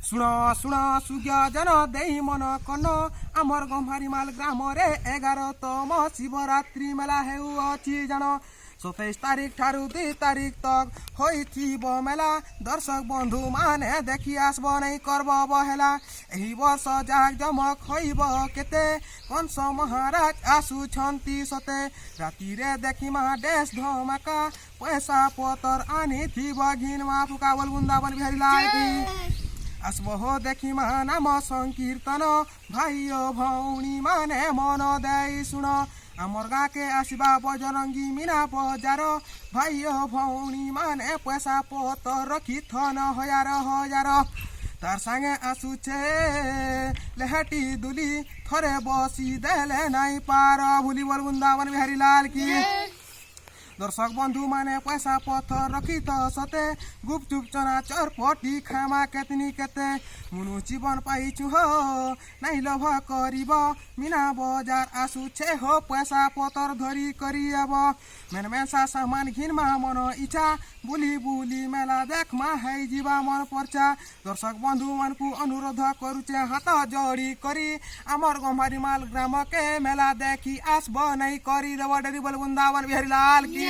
শুণ শুণ সুজ্ঞ জন দেই মন কন আমার গম্ভারিমাল গ্রামরে 11তম শিবরাত্রি মেলা হেউଅଛି জান 27 তারিখ ঠারু 2 তারিখ তক হইথিব মেলা দর্শক বন্ধু মানে দেখি আসব নাই করব বহেলা এই বর্ষ যাক জমক হইব কেতে কংস মহারাজ আসুছন্তি সতে রাতিরে দেখিমা ডেস ধমাকা পয়সা পতর আনিথিব ঘিনমা ফুকা বল বৃন্দাবন বিহারী লাল কি আসব দেখিমা নাম সংকীর্তন ভাই ও ভৌণী মানে মন দেই শুণ আমার গাঁকে আসবা বজরঙ্গী মিনা বজার ভাই ও ভৌণী মানে পয়সা পতর রখি থন হয়ার হজার তার সাঙ্গে আসুছে লেহাটি দুলি থরে বসি দেলে নাই পার ভুলি বল বৃন্দাবন বিহারী লাল কি দর্শক বন্ধু মানে পয়সা পথর রখিত সতে গুপচুপ চনা চরপটি খামা কেতনি কেতে মুনু জীবন পাইছু হো নাই লোভ করিব মিনা বজার আসুছে হো পয়সা পতর ধরি করি আব মেন মেসা সামান ঘিনমা মন ইচ্ছা বুলি বুলি মেলা দেখমা হাই ଯିବା মন পর্চা দর্শক বন্ধু মানকু অনুরোধ করুছে হাত জড়ি করি আমার গম্ভারিমাল গ্রামকে মেলা দেখি আসব নাই করি দেব ডেরি বল বৃন্দাবন বিহারী লাল কি